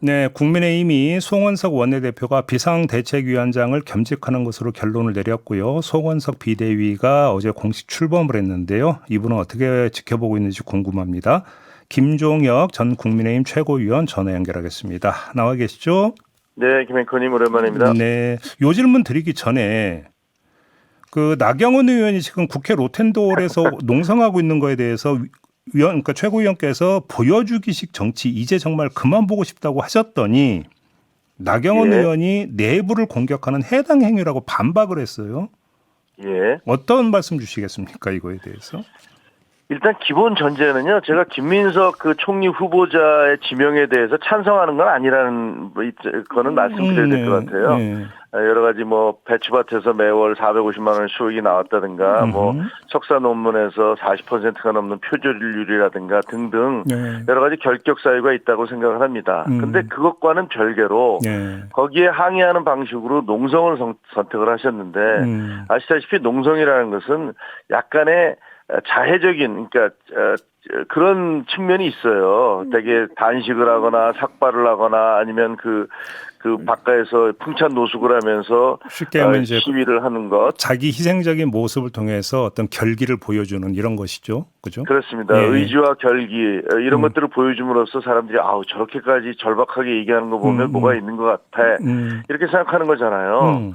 네, 국민의힘이 송원석 원내대표가 비상대책위원장을 겸직하는 것으로 결론을 내렸고요. 송원석 비대위가 어제 공식 출범을 했는데요. 이분은 어떻게 지켜보고 있는지 궁금합니다. 김종혁 전 국민의힘 최고위원 전화 연결하겠습니다. 나와 계시죠? 네, 김행커님 오랜만입니다. 네, 요 질문 드리기 전에 그 나경원 의원이 지금 국회 로텐도홀에서 농성하고 있는 거에 대해서 그러니까 최고위원께서 보여주기식 정치 이제 정말 그만 보고 싶다고 하셨더니 나경원 예, 의원이 내부를 공격하는 해당 행위라고 반박을 했어요. 예. 어떤 말씀 주시겠습니까, 이거에 대해서? 일단 기본 전제는요, 제가 김민석 그 총리 후보자의 지명에 대해서 찬성하는 건 아니라는 거는 말씀드려야 될 것 같아요. 네. 여러 가지 뭐 배추밭에서 매월 450만 원 수익이 나왔다든가, 뭐 석사 논문에서 40%가 넘는 표절률이라든가 등등 네. 여러 가지 결격 사유가 있다고 생각을 합니다. 근데 그것과는 별개로 네. 거기에 항의하는 방식으로 농성을 선택을 하셨는데 아시다시피 농성이라는 것은 약간의 자해적인 그러니까 그런 측면이 있어요. 되게 단식을 하거나 삭발을 하거나 아니면 그 바깥에서 풍찬 노숙을 하면서 쉽게 하면 이제 시위를 하는 것. 자기 희생적인 모습을 통해서 어떤 결기를 보여주는 이런 것이죠, 그죠? 그렇습니다. 예. 의지와 결기 이런 것들을 보여줌으로써 사람들이 아우 저렇게까지 절박하게 얘기하는 거 보면 뭐가 있는 것 같아 이렇게 생각하는 거잖아요.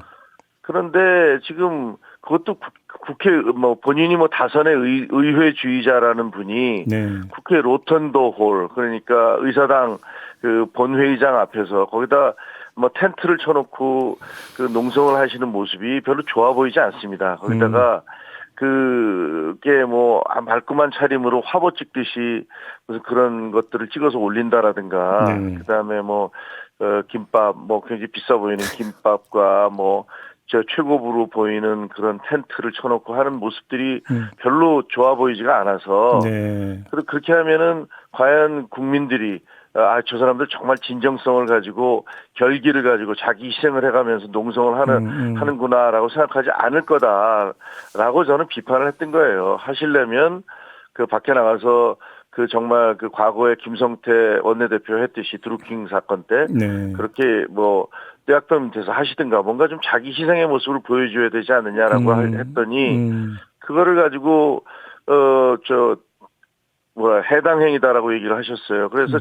그런데 지금 그것도 국회 뭐 본인이 뭐 다선의 의회주의자라는 분이 네. 국회 로턴도 홀 그러니까 의사당 그 본회의장 앞에서 거기다 뭐 텐트를 쳐놓고 그 농성을 하시는 모습이 별로 좋아 보이지 않습니다. 거기다가 그게 뭐 말끔한 차림으로 화보 찍듯이 무슨 그런 것들을 찍어서 올린다라든가 네. 그다음에 뭐 김밥 뭐 굉장히 비싸 보이는 김밥과 뭐 저 최고부로 보이는 그런 텐트를 쳐놓고 하는 모습들이 별로 좋아 보이지가 않아서 네. 그렇게 하면은 과연 국민들이 저 사람들 정말 진정성을 가지고 결기를 가지고 자기 희생을 해가면서 농성을 하는구나라고 생각하지 않을 거다라고 저는 비판을 했던 거예요. 하시려면 그 밖에 나가서 그 정말 그 과거에 김성태 원내대표 했듯이 드루킹 사건 때 네. 그렇게 뭐 떼약볕 밑에서 하시든가 뭔가 좀 자기 희생의 모습을 보여줘야 되지 않느냐라고 했더니 그거를 가지고 해당 행위다라고 얘기를 하셨어요. 그래서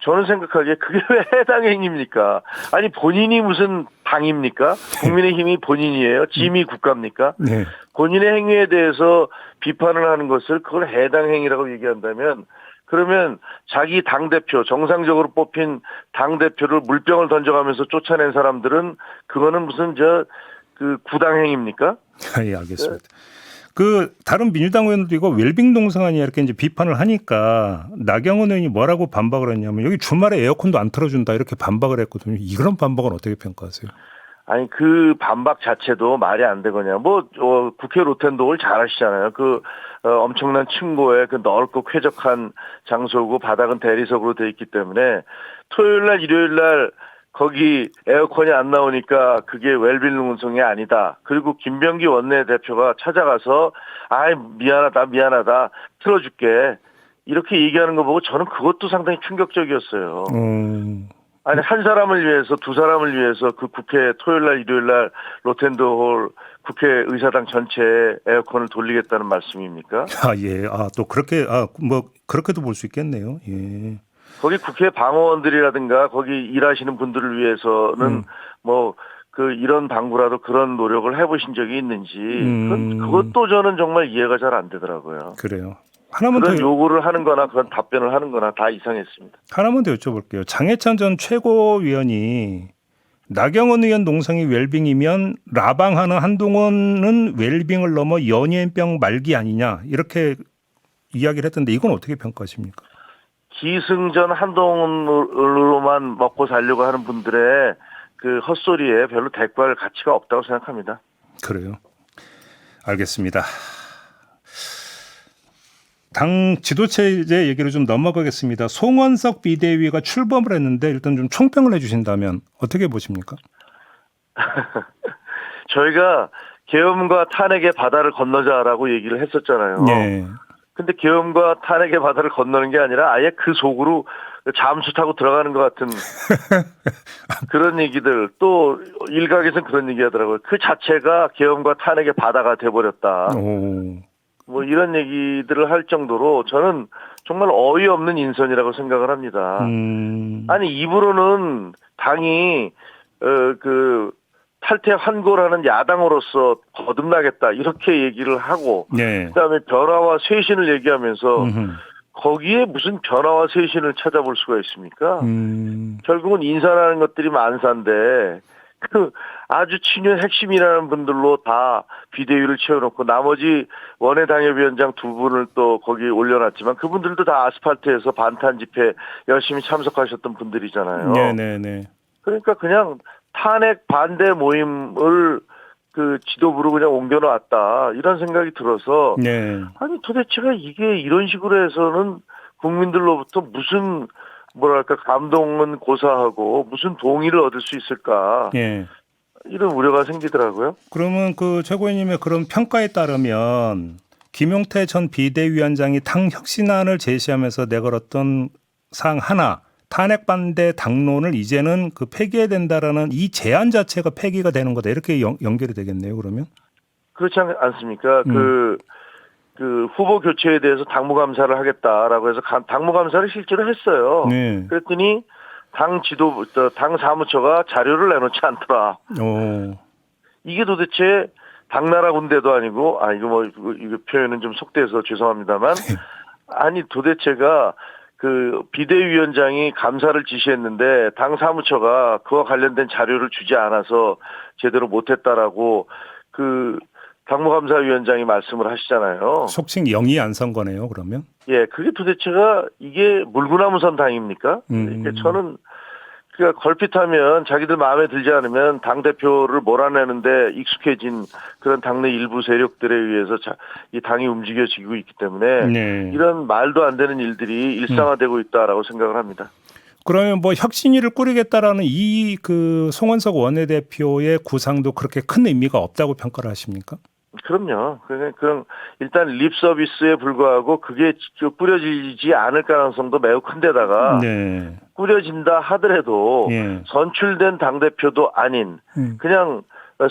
저는 생각하기에 그게 왜 해당 행위입니까? 아니 본인이 무슨 당입니까? 국민의힘이 본인이에요? 짐이 국가입니까? 네. 본인의 행위에 대해서 비판을 하는 것을 그걸 해당 행위라고 얘기한다면 그러면 자기 당대표 정상적으로 뽑힌 당대표를 물병을 던져가면서 쫓아낸 사람들은 그거는 무슨 그 구당행위입니까? 예, 알겠습니다. 그 다른 민주당 의원들도 이거 웰빙 동성 아니야 이렇게 이제 비판을 하니까 나경원 의원이 뭐라고 반박을 했냐면 여기 주말에 에어컨도 안 틀어준다 이렇게 반박을 했거든요. 이런 반박은 어떻게 평가하세요? 아니 그 반박 자체도 말이 안 되거든요. 국회 로텐도홀 잘 아시잖아요. 엄청난 층고에 그 넓고 쾌적한 장소고 바닥은 대리석으로 돼 있기 때문에 토요일 날 일요일 날 거기 에어컨이 안 나오니까 그게 웰빙 농성이 아니다. 그리고 김병기 원내대표가 찾아가서 미안하다 틀어줄게 이렇게 얘기하는 거 보고 저는 그것도 상당히 충격적이었어요. 아니 한 사람을 위해서 두 사람을 위해서 그 국회 토요일 날 일요일 날 로텐도홀 국회 의사당 전체에 에어컨을 돌리겠다는 말씀입니까? 예. 또 그렇게 뭐 그렇게도 볼 수 있겠네요. 예. 거기 국회 방어원들이라든가 거기 일하시는 분들을 위해서는 이런 방구라도 그런 노력을 해보신 적이 있는지 그것도 저는 정말 이해가 잘 안 되더라고요. 그래요. 그런 요구를 하는 거나 그런 답변을 하는 거나 다 이상했습니다. 하나만 더 여쭤볼게요. 장해찬 전 최고위원이 나경원 의원 농성이 웰빙이면 라방하는 한동훈은 웰빙을 넘어 연예인병 말기 아니냐 이렇게 이야기를 했던데 이건 어떻게 평가하십니까? 기승전 한동훈으로만 먹고 살려고 하는 분들의 그 헛소리에 별로 대꾸할 가치가 없다고 생각합니다. 그래요. 알겠습니다. 당 지도체제 얘기로 좀 넘어가겠습니다. 송원석 비대위가 출범을 했는데 일단 좀 총평을 해주신다면 어떻게 보십니까? 저희가 계엄과 탄핵의 바다를 건너자라고 얘기를 했었잖아요. 네. 근데 계엄과 탄핵의 바다를 건너는 게 아니라 아예 그 속으로 잠수 타고 들어가는 것 같은 그런 얘기들, 또 일각에서는 그런 얘기 하더라고요. 그 자체가 계엄과 탄핵의 바다가 돼버렸다. 오. 뭐 이런 얘기들을 할 정도로 저는 정말 어이없는 인선이라고 생각을 합니다. 아니 입으로는 당이 그 탈퇴 환고라는 야당으로서 거듭나겠다 이렇게 얘기를 하고 네. 그다음에 변화와 쇄신을 얘기하면서 음흠. 거기에 무슨 변화와 쇄신을 찾아볼 수가 있습니까? 음. 결국은 인사라는 것들이 만사인데 그 아주 친윤 핵심이라는 분들로 다 비대위를 채워놓고 나머지 원외 당협위원장 두 분을 또 거기 올려놨지만 그분들도 다 아스팔트에서 반탄 집회 열심히 참석하셨던 분들이잖아요. 네네네. 그러니까 그냥 탄핵 반대 모임을 그 지도부로 그냥 옮겨놨다 이런 생각이 들어서 네. 아니 도대체가 이게 이런 식으로 해서는 국민들로부터 무슨 뭐랄까 감동은 고사하고 무슨 동의를 얻을 수 있을까 예. 이런 우려가 생기더라고요. 그러면 그 최고위님의 그런 평가에 따르면 김용태 전 비대위원장이 당 혁신안을 제시하면서 내걸었던 사항 하나 탄핵 반대 당론을 이제는 그 폐기해야 된다라는 이 제안 자체가 폐기가 되는 거다 이렇게 연결이 되겠네요. 그러면 그렇지 않습니까? 그 후보 교체에 대해서 당무감사를 하겠다라고 해서 당무감사를 실제로 했어요. 네. 그랬더니 당 지도부, 당 사무처가 자료를 내놓지 않더라. 오. 이게 도대체 당나라 군대도 아니고, 이거 표현은 좀 속돼서 죄송합니다만, 아니 도대체가 그 비대위원장이 감사를 지시했는데 당 사무처가 그와 관련된 자료를 주지 않아서 제대로 못했다라고 그 당무감사위원장이 말씀을 하시잖아요. 속칭 영이 안 선 거네요. 그러면. 예, 그게 도대체가 이게 물구나무선 당입니까? 이게 저는 그러니까 걸핏하면 자기들 마음에 들지 않으면 당 대표를 몰아내는데 익숙해진 그런 당내 일부 세력들에 의해서 이 당이 움직여지고 있기 때문에 네. 이런 말도 안 되는 일들이 일상화되고 있다라고 생각을 합니다. 그러면 뭐 혁신위를 꾸리겠다라는 이 그 송원석 원내대표의 구상도 그렇게 큰 의미가 없다고 평가를 하십니까? 그럼요. 그냥 일단 립 서비스에 불과하고 그게 꾸려지지 않을 가능성도 매우 큰데다가 네. 꾸려진다 하더라도 예. 선출된 당대표도 아닌 그냥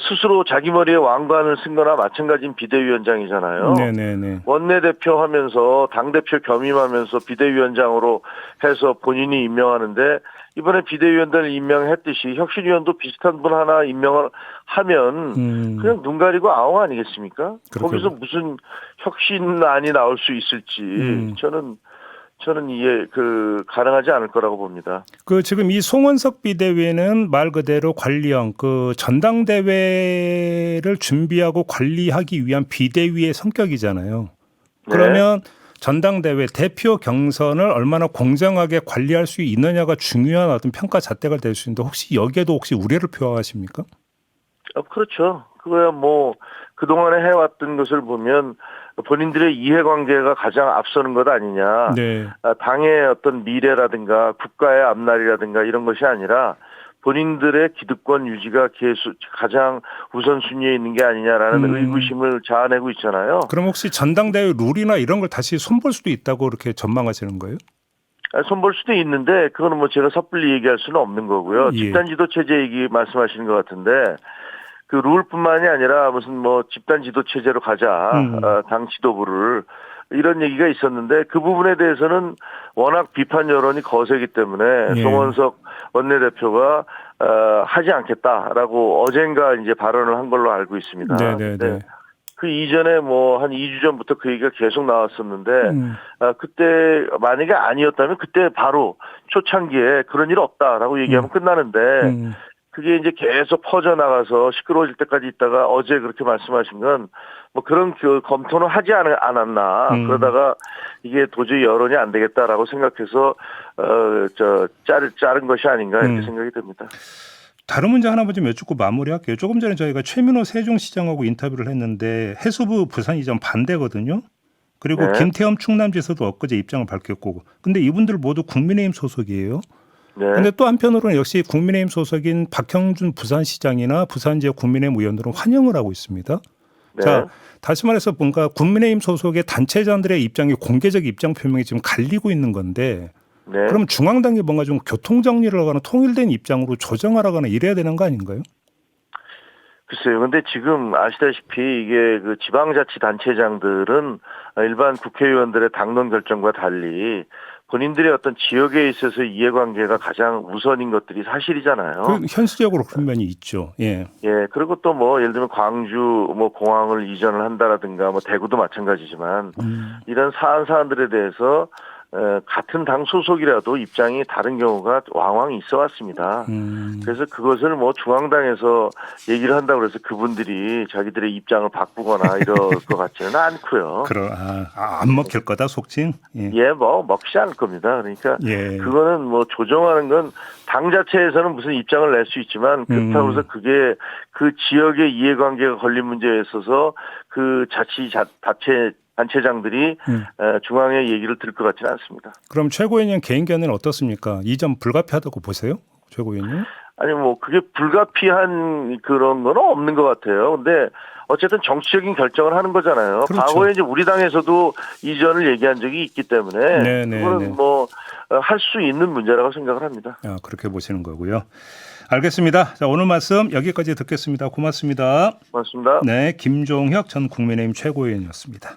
스스로 자기 머리에 왕관을 쓴 거나 마찬가지인 비대위원장이잖아요. 네네네. 원내대표 하면서 당대표 겸임하면서 비대위원장으로 해서 본인이 임명하는데 이번에 비대위원장을 임명했듯이 혁신위원도 비슷한 분 하나 임명을 하면 그냥 눈 가리고 아웅 아니겠습니까? 거기서 무슨 혁신안이 나올 수 있을지 저는 이해 가능하지 않을 거라고 봅니다. 그 지금 이 송원석 비대위는 말 그대로 관리형 그 전당대회를 준비하고 관리하기 위한 비대위의 성격이잖아요. 그러면 전당대회 대표 경선을 얼마나 공정하게 관리할 수 있느냐가 중요한 어떤 평가 잣대가 될 수 있는데 혹시 여기에도 혹시 우려를 표하십니까? 그렇죠. 그거야 뭐 그동안에 해왔던 것을 보면 본인들의 이해관계가 가장 앞서는 것 아니냐. 네. 당의 어떤 미래라든가 국가의 앞날이라든가 이런 것이 아니라 본인들의 기득권 유지가 가장 우선순위에 있는 게 아니냐라는 의구심을 자아내고 있잖아요. 그럼 혹시 전당대회 룰이나 이런 걸 다시 손볼 수도 있다고 그렇게 전망하시는 거예요? 손볼 수도 있는데 그거는 뭐 제가 섣불리 얘기할 수는 없는 거고요. 예. 집단지도 체제 얘기 말씀하시는 것 같은데 그 룰뿐만이 아니라 무슨 뭐 집단지도 체제로 가자 당 지도부를 이런 얘기가 있었는데 그 부분에 대해서는 워낙 비판 여론이 거세기 때문에 예. 송원석 원내대표가 하지 않겠다라고 어젠가 이제 발언을 한 걸로 알고 있습니다. 네네네. 네. 그 이전에 뭐 한 2주 전부터 그 얘기가 계속 나왔었는데 그때 만약에 아니었다면 그때 바로 초창기에 그런 일 없다라고 얘기하면 끝나는데 그게 이제 계속 퍼져나가서 시끄러워질 때까지 있다가 어제 그렇게 말씀하신 건 뭐 그런 검토는 하지 않았나. 그러다가 이게 도저히 여론이 안 되겠다라고 생각해서 자른 것이 아닌가 이렇게 생각이 듭니다. 다른 문제 하나만 좀 여쭙고 마무리할게요. 조금 전에 저희가 최민호 세종시장하고 인터뷰를 했는데 해수부 부산 이전 반대거든요. 그리고 김태흠 충남지사도 엊그제 입장을 밝혔고. 근데 이분들 모두 국민의힘 소속이에요. 그런데 또 한편으로는 역시 국민의힘 소속인 박형준 부산시장이나 부산 지역 국민의힘 의원들은 환영을 하고 있습니다. 자, 다시 말해서 뭔가 국민의힘 소속의 단체장들의 입장이 공개적 입장 표명이 지금 갈리고 있는 건데 네. 그럼 중앙당이 뭔가 좀 교통 정리를 하거나 통일된 입장으로 조정하거나 이래야 되는 거 아닌가요? 글쎄요. 근데 지금 아시다시피 이게 그 지방자치단체장들은 일반 국회의원들의 당론 결정과 달리 본인들의 어떤 지역에 있어서 이해관계가 가장 우선인 것들이 사실이잖아요. 그 현실적으로 그런 면이 있죠. 예. 예, 그리고 또 뭐 예를 들면 광주 뭐 공항을 이전을 한다라든가 뭐 대구도 마찬가지지만 이런 사안들에 대해서 같은 당 소속이라도 입장이 다른 경우가 왕왕 있어 왔습니다. 그래서 그것을 뭐 중앙당에서 얘기를 한다고 해서 그분들이 자기들의 입장을 바꾸거나 이럴 것 같지는 않고요. 안 먹힐 거다 속칭. 예. 예, 뭐 먹지 않을 겁니다. 그러니까 예. 그거는 뭐 조정하는 건 당 자체에서는 무슨 입장을 낼 수 있지만 그렇다고 해서 그게 그 지역의 이해관계가 걸린 문제에 있어서 그 단체장들이 중앙의 얘기를 들을 것 같지는 않습니다. 그럼 최고위원 개인 견해는 어떻습니까? 이 점 불가피하다고 보세요? 최고위원님? 아니 뭐 그게 불가피한 그런 건 없는 것 같아요. 근데 어쨌든 정치적인 결정을 하는 거잖아요. 그렇죠. 과거에 이제 우리 당에서도 이전을 얘기한 적이 있기 때문에 네네네. 그거는 뭐 할 수 있는 문제라고 생각을 합니다. 그렇게 보시는 거고요. 알겠습니다. 자, 오늘 말씀 여기까지 듣겠습니다. 고맙습니다. 고맙습니다. 네, 김종혁 전 국민의힘 최고위원이었습니다.